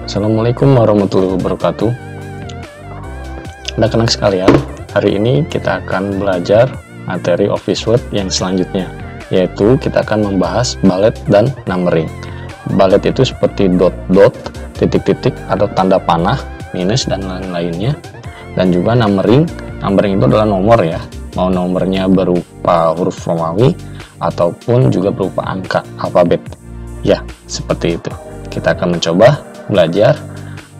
Assalamualaikum warahmatullahi wabarakatuh. Anak-anak sekalian, hari ini kita akan belajar materi Office Word yang selanjutnya, yaitu kita akan membahas bullet dan numbering. Bullet itu seperti dot-dot, titik-titik atau tanda panah, minus dan lain-lainnya. Dan juga numbering itu adalah nomor ya, mau nomornya berupa huruf Romawi ataupun juga berupa angka alfabet. Ya, seperti itu. Kita akan mencoba belajar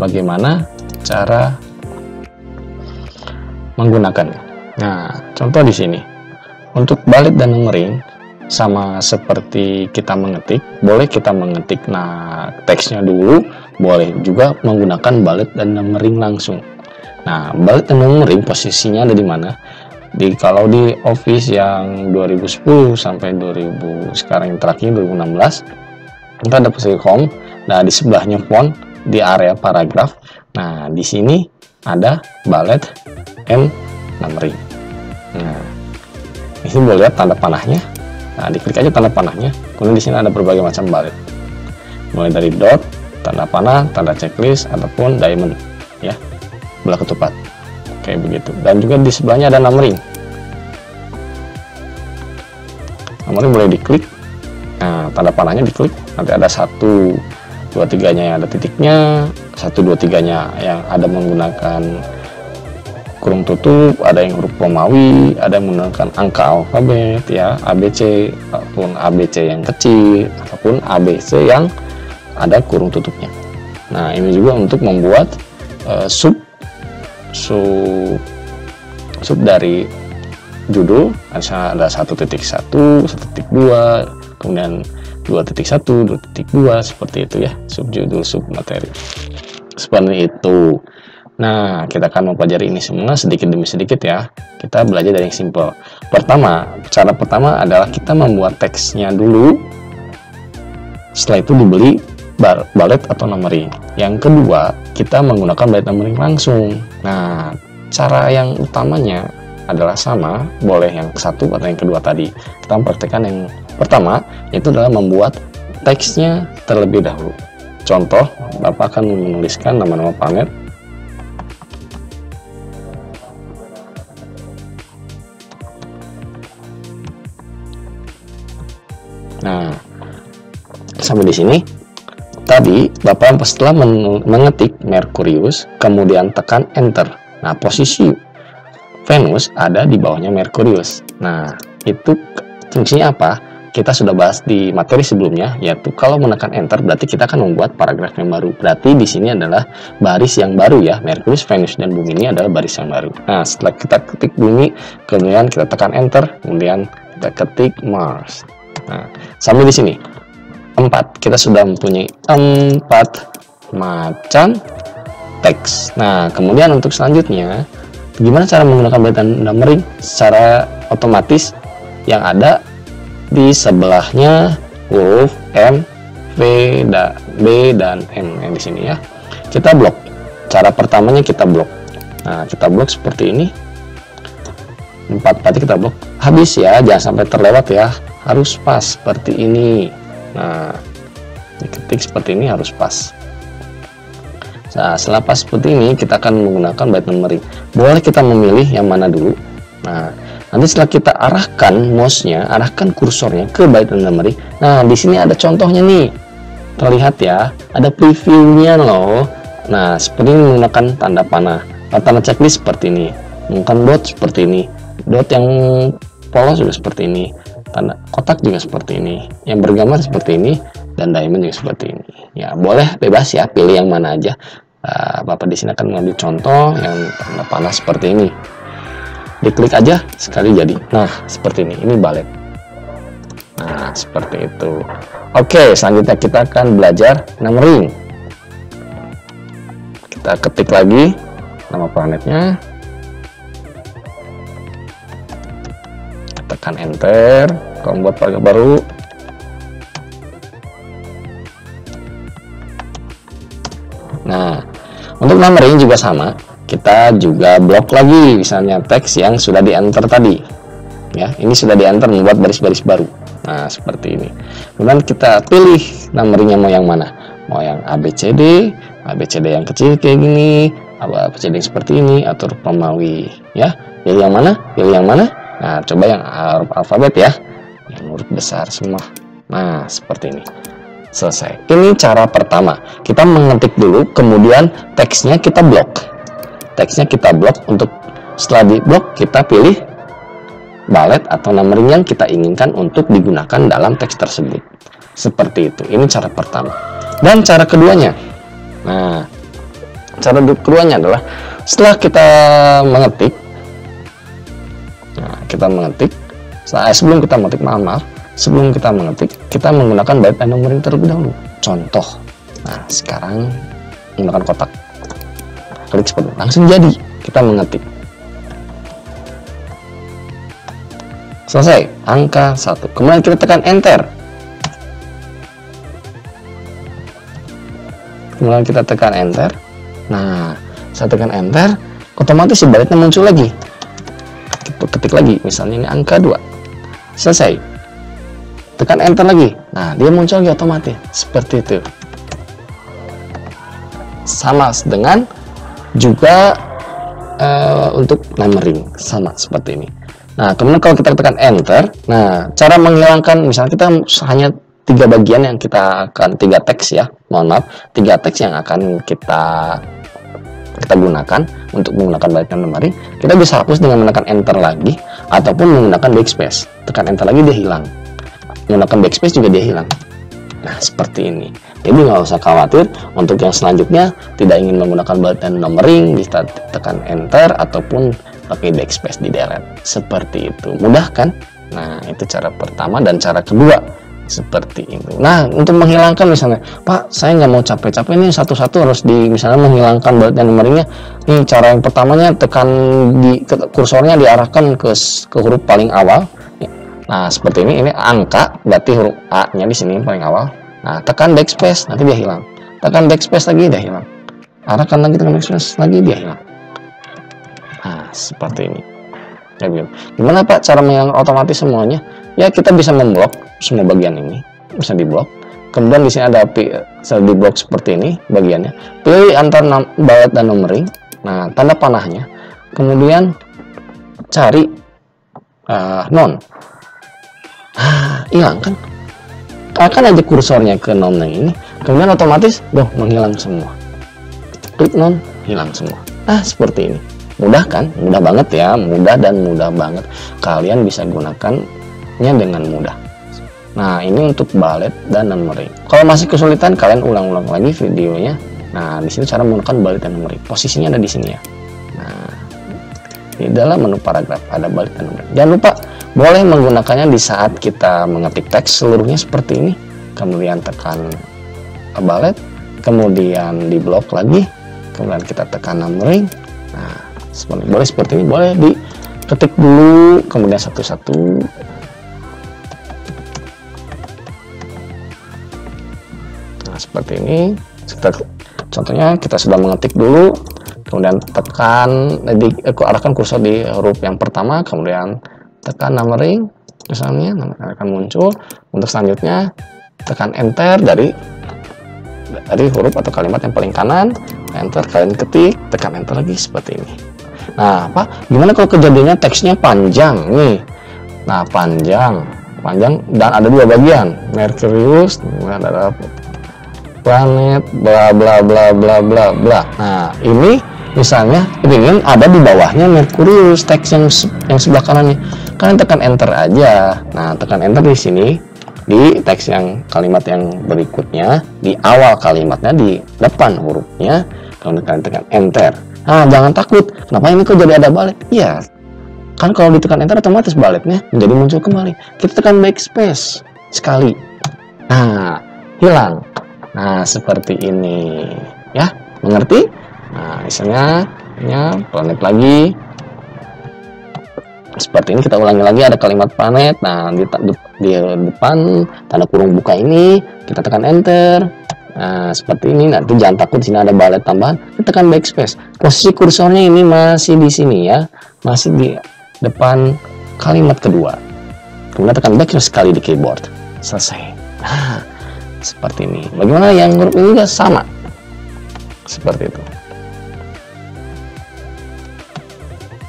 bagaimana cara menggunakannya. Nah, contoh di sini. Untuk bullet dan numbering sama seperti kita mengetik, boleh kita mengetik teksnya dulu, boleh juga menggunakan bullet dan numbering langsung. Nah, bullet dan numbering posisinya ada di mana? Kalau di Office yang 2010 sampai 2000 sekarang yang terakhir 2016, kita ada posisi home. Nah, di sebelahnya font di area paragraf. Nah, di sini ada bullet and numbering. Nah, ini boleh lihat tanda panahnya. Nah, diklik aja tanda panahnya. Kemudian di sini ada berbagai macam bullet. Mulai dari dot, tanda panah, tanda checklist ataupun diamond ya. Bola ketupat. Kayak begitu. Dan juga di sebelahnya ada numbering. Numbering boleh diklik. Nah, tanda panahnya diklik, nanti ada 1, 2, 3-nya yang ada titiknya, 1, 2, 3-nya yang ada menggunakan kurung tutup, ada yang huruf Romawi, ada yang menggunakan angka alfabet ya, ABC ataupun ABC yang kecil ataupun ABC yang ada kurung tutupnya. Nah, ini juga untuk membuat sub dari judul, ada 1.1, 1.2, kemudian 2.1, 2.2 seperti itu ya, subjudul, submateri. Seperti itu. Nah, kita akan mempelajari ini semua sedikit demi sedikit ya. Kita belajar dari yang simple. Cara pertama adalah kita membuat teksnya dulu. Setelah itu dibeli bullet atau numbering. Yang kedua, kita menggunakan bullet numbering langsung. Nah, cara yang utamanya adalah sama, boleh yang satu atau yang kedua tadi. Kita mempraktekkan yang pertama, itu adalah membuat teksnya terlebih dahulu. Contoh, Bapak akan menuliskan nama-nama planet. Nah, sampai di sini. Tadi Bapak setelah mengetik Merkurius, kemudian tekan Enter. Nah, posisi Venus ada di bawahnya Merkurius. Nah, itu fungsinya apa? Kita sudah bahas di materi sebelumnya, yaitu kalau menekan Enter berarti kita akan membuat paragraf yang baru. Berarti di sini adalah baris yang baru ya. Merkurius, Venus, dan Bumi ini adalah baris yang baru. Nah, setelah kita ketik Bumi, kemudian kita tekan Enter, kemudian kita ketik Mars. Nah, sampai di sini 4. Kita sudah mempunyai 4 macam teks. Nah, kemudian untuk selanjutnya, gimana cara menggunakan bullet dan numbering? Secara otomatis yang ada di sebelahnya huruf M, V, B, dan M yang di sini ya. Kita blok. Cara pertamanya kita blok. Nah, kita blok seperti ini. 4 tadi kita blok. Habis ya, jangan sampai terlewat ya. Harus pas seperti ini. Nah, diketik seperti ini harus pas. Nah, setelah pas seperti ini, kita akan menggunakan bullet numbering. Boleh kita memilih yang mana dulu. Nah, nanti setelah kita arahkan mouse-nya, arahkan kursornya ke bullet dan numbering. Nah, di sini ada contohnya nih. Terlihat ya, ada previewnya loh. Nah, seperti ini menggunakan tanda panah. Tanda checklist seperti ini. Menggunakan dot seperti ini. Dot yang polos juga seperti ini. Tanda kotak juga seperti ini, yang bergambar seperti ini, dan diamond juga seperti ini. Ya, boleh bebas ya, pilih yang mana aja. Bapak di sini akan mengambil contoh yang tanda panah seperti ini. Diklik aja sekali jadi. Nah, seperti ini. Ini bullet. Nah, seperti itu. Oke, selanjutnya kita akan belajar numbering. Kita ketik lagi nama planetnya. Tekan Enter, kalau membuat paragraf baru. Nah, untuk numbering juga sama, kita juga blok lagi, misalnya teks yang sudah di Enter tadi. Ya, ini sudah di Enter membuat baris-baris baru. Nah, seperti ini. Kemudian kita pilih numberingnya mau yang mana? Mau yang ABCD ABCD yang kecil kayak gini, ABCD yang seperti ini, atau huruf Romawi ya. Pilih yang mana? Pilih yang mana? Nah, coba yang huruf alfabet ya, yang huruf besar semua. Nah, seperti ini. Selesai. Ini cara pertama. Kita mengetik dulu, kemudian teksnya kita blok. Teksnya kita blok. Untuk setelah di blok, kita pilih balet atau numbering yang kita inginkan untuk digunakan dalam teks tersebut. Seperti itu. Ini cara pertama. Dan cara keduanya. Nah, cara keduanya adalah setelah kita mengetik. Nah, kita mengetik. Sebelum kita mengetik, maaf. Sebelum kita mengetik, kita menggunakan balet dan numbering terlebih dahulu. Contoh. Nah, sekarang menggunakan kotak. Klik seperti itu. Langsung jadi. Kita mengetik. Selesai. Angka 1. Kemudian kita tekan enter. Kemudian kita tekan enter. Nah, saya tekan enter, otomatis si baletnya muncul lagi. Kita ketik lagi, misalnya ini angka 2. Selesai. Tekan enter lagi. Nah, dia muncul lagi otomatis. Seperti itu. Sama dengan juga untuk numbering. Sama seperti ini. Nah, kemudian kalau kita tekan enter, nah, cara menghilangkan, misalnya kita hanya 3 bagian yang kita akan 3 teks ya, mohon maaf, 3 teks yang akan kita gunakan untuk menggunakan balet dan numbering, kita bisa hapus dengan menekan enter lagi ataupun menggunakan backspace. Tekan enter lagi dia hilang, menggunakan backspace juga dia hilang. Nah, seperti ini. Jadi nggak usah khawatir untuk yang selanjutnya tidak ingin menggunakan balet dan numbering, bisa tekan enter ataupun pakai backspace di delete. Seperti itu. Mudah kan? Nah, itu cara pertama. Dan cara kedua seperti itu. Nah, untuk menghilangkan misalnya, Pak, saya nggak mau capek-capek nih satu-satu harus misalnya menghilangkan balet dan numberingnya. Nih, cara yang pertamanya tekan kursornya diarahkan ke huruf paling awal. Nah, seperti ini. Ini angka, berarti huruf A-nya di sini paling awal. Nah, tekan backspace, nanti dia hilang. Tekan backspace lagi, dia hilang. Arahkan lagi, tekan backspace lagi, dia hilang. Nah, seperti ini. Ya, gimana Pak cara menghilangkan otomatis semuanya? Ya, kita bisa memblok semua bagian ini, bisa diblok. Kemudian di sini ada di blok seperti ini bagiannya. Pilih antara balet dan numbering. Nah, tanda panahnya. Kemudian cari non. Hilang kan? Akan aja kursornya ke non yang ini, kemudian otomatis menghilang semua. Klik non, hilang semua. Nah, seperti ini. Mudah kan? Mudah banget ya, mudah dan mudah banget. Kalian bisa gunakannya dengan mudah. Nah, ini untuk balet dan numbering. Kalau masih kesulitan, kalian ulang-ulang lagi videonya. Nah, di sini cara menggunakan balet dan numbering. Posisinya ada di sini ya. Nah, di dalam menu paragraf ada balet dan numbering. Jangan lupa boleh menggunakannya di saat kita mengetik teks seluruhnya seperti ini. Kemudian tekan balet, kemudian di blok lagi, kemudian kita tekan numbering. Nah, boleh seperti ini, boleh diketik dulu, kemudian satu-satu. Nah, seperti ini. Contohnya kita sudah mengetik dulu, kemudian tekan, arahkan kursor di huruf yang pertama, kemudian tekan numbering, misalnya akan muncul. Untuk selanjutnya tekan enter dari huruf atau kalimat yang paling kanan, enter, kalian ketik, tekan enter lagi seperti ini. Nah, Pak, gimana kalau kejadiannya teksnya panjang nih? Nah, panjang dan ada 2 bagian, Merkurius, kemudian ada planet, bla bla bla bla bla bla. Nah, ini misalnya ingin ada di bawahnya Merkurius, teks yang sebelah kanannya, kalian tekan enter aja. Nah, tekan enter di sini di teks yang kalimat yang berikutnya, di awal kalimatnya, di depan hurufnya, kemudian kalian tekan enter. Nah, jangan takut, kenapa ini kok jadi ada balet? Ya, kan kalau ditekan enter otomatis baletnya menjadi muncul kembali. Kita tekan backspace sekali. Nah, hilang. Nah, seperti ini. Ya, mengerti? Nah, misalnya planet lagi. Seperti ini, kita ulangi lagi, ada kalimat planet. Nah, di depan tanda kurung buka ini, kita tekan enter. Nah, seperti ini. Nanti jangan takut, sini ada balet tambahan, kita tekan backspace. Posisi kursornya ini masih di sini ya, masih di depan kalimat kedua. Kemudian tekan backspace sekali di keyboard. Selesai. Nah, seperti ini. Bagaimana yang huruf ini juga sama. Seperti itu.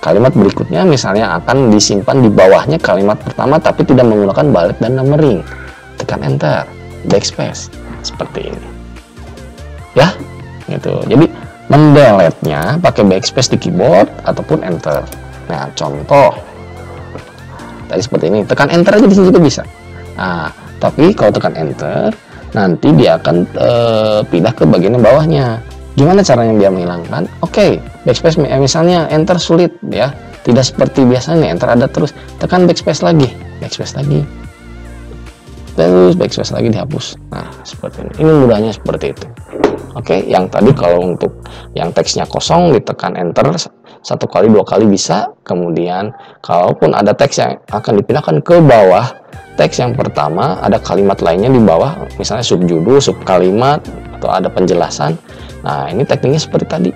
Kalimat berikutnya misalnya akan disimpan di bawahnya kalimat pertama tapi tidak menggunakan bullet dan numbering. Tekan enter, backspace, seperti ini. Ya, gitu. Jadi mendelete-nya pakai backspace di keyboard ataupun enter. Nah, contoh tadi seperti ini, tekan enter aja di sini juga bisa. Nah, tapi kalau tekan enter, nanti dia akan pindah ke bagian yang bawahnya. Gimana caranya dia menghilangkan? Oke, backspace misalnya enter sulit ya, tidak seperti biasanya enter ada terus. Tekan backspace lagi, terus backspace lagi dihapus. Nah, seperti ini. Ini mudahnya seperti itu. Oke, yang tadi kalau untuk yang teksnya kosong ditekan enter 1 kali 2 kali bisa. Kemudian kalaupun ada teks yang akan dipindahkan ke bawah, teks yang pertama ada kalimat lainnya di bawah, misalnya subjudul, subkalimat atau ada penjelasan. Nah, ini tekniknya seperti tadi.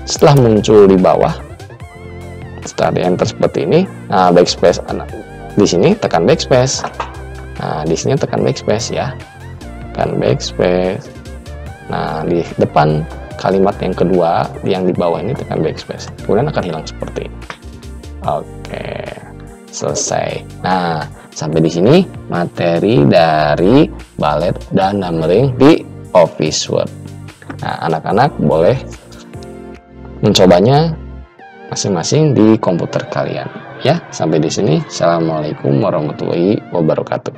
Setelah muncul di bawah, setelah di enter seperti ini, nah backspace di sini tekan backspace. Nah, di sini tekan backspace ya. Tekan backspace. Nah, di depan kalimat yang kedua yang di bawah ini tekan backspace. Kemudian akan hilang seperti ini. Oke, selesai. Nah, sampai di sini materi dari bullet dan numbering di Office Word. Nah, anak-anak boleh mencobanya masing-masing di komputer kalian. Ya, sampai di sini. Assalamualaikum warahmatullahi wabarakatuh.